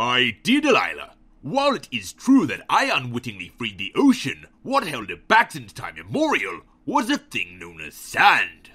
My dear Delilah, while it is true that I unwittingly freed the ocean, what held it back since time immemorial was a thing known as sand.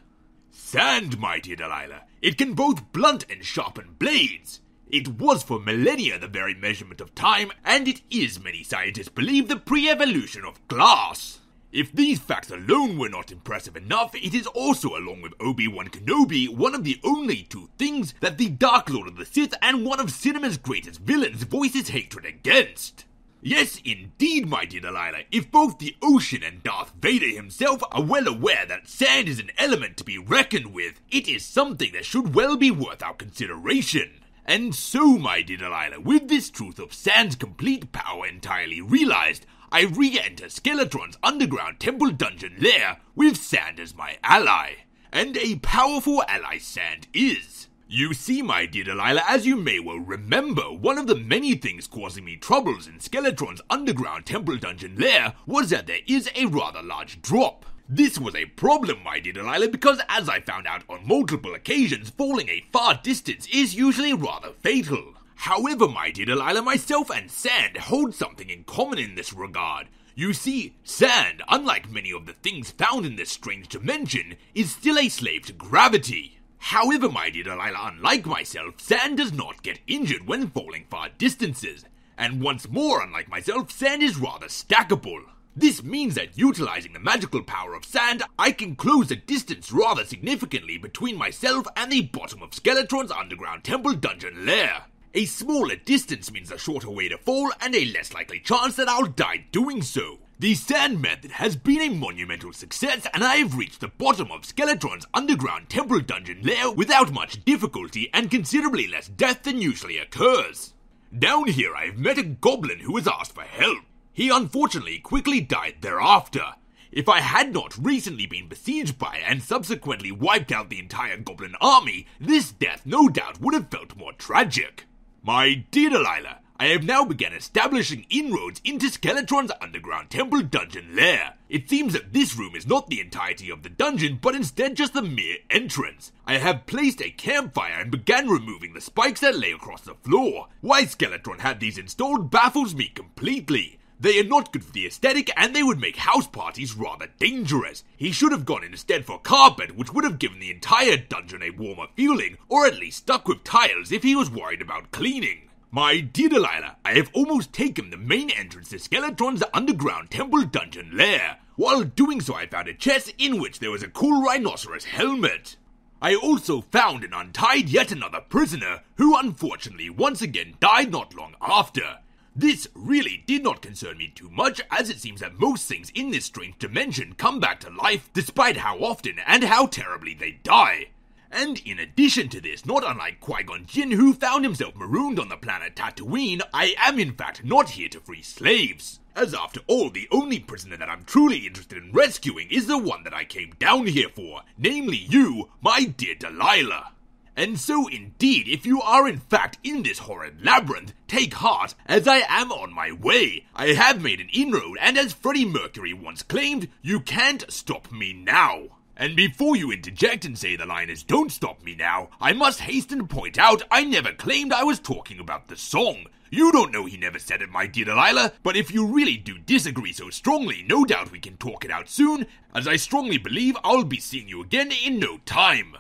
Sand, my dear Delilah, it can both blunt and sharpen blades. It was for millennia the very measurement of time, and it is, many scientists believe, the pre-evolution of glass. If these facts alone were not impressive enough, it is also, along with Obi-Wan Kenobi, one of the only two things that the Dark Lord of the Sith and one of cinema's greatest villains voices hatred against. Yes, indeed, my dear Delilah, if both the ocean and Darth Vader himself are well aware that sand is an element to be reckoned with, it is something that should well be worth our consideration. And so, my dear Delilah, with this truth of sand's complete power entirely realized, I re-enter Skeletron's underground temple dungeon lair with sand as my ally. And a powerful ally sand is. You see, my dear Delilah, as you may well remember, one of the many things causing me troubles in Skeletron's underground temple dungeon lair was that there is a rather large drop. This was a problem, my dear Delilah, because as I found out on multiple occasions, falling a far distance is usually rather fatal. However, my dear Delilah, myself and sand hold something in common in this regard. You see, sand, unlike many of the things found in this strange dimension, is still a slave to gravity. However, my dear Delilah, unlike myself, sand does not get injured when falling far distances. And once more, unlike myself, sand is rather stackable. This means that utilizing the magical power of sand, I can close the distance rather significantly between myself and the bottom of Skeletron's underground temple dungeon lair. A smaller distance means a shorter way to fall and a less likely chance that I'll die doing so. The sand method has been a monumental success, and I have reached the bottom of Skeletron's underground temple dungeon lair without much difficulty and considerably less death than usually occurs. Down here I have met a goblin who has asked for help. He unfortunately quickly died thereafter. If I had not recently been besieged by and subsequently wiped out the entire goblin army, this death no doubt would have felt more tragic. My dear Delilah, I have now begun establishing inroads into Skeletron's underground temple dungeon lair. It seems that this room is not the entirety of the dungeon, but instead just the mere entrance. I have placed a campfire and began removing the spikes that lay across the floor. Why Skeletron had these installed baffles me completely. They are not good for the aesthetic, and they would make house parties rather dangerous. He should have gone instead for carpet, which would have given the entire dungeon a warmer feeling, or at least stuck with tiles if he was worried about cleaning. My dear Delilah, I have almost taken the main entrance to Skeletron's underground temple dungeon lair. While doing so, I found a chest in which there was a cool rhinoceros helmet. I also found and untied yet another prisoner, who unfortunately once again died not long after. This really did not concern me too much, as it seems that most things in this strange dimension come back to life despite how often and how terribly they die. And in addition to this, not unlike Qui-Gon Jinn, who found himself marooned on the planet Tatooine, I am in fact not here to free slaves. As after all, the only prisoner that I'm truly interested in rescuing is the one that I came down here for, namely you, my dear Delilah. And so indeed, if you are in fact in this horrid labyrinth, take heart, as I am on my way. I have made an inroad, and as Freddie Mercury once claimed, you can't stop me now. And before you interject and say the line is "don't stop me now," I must hasten to point out I never claimed I was talking about the song. You don't know he never said it, my dear Delilah, but if you really do disagree so strongly, no doubt we can talk it out soon, as I strongly believe I'll be seeing you again in no time.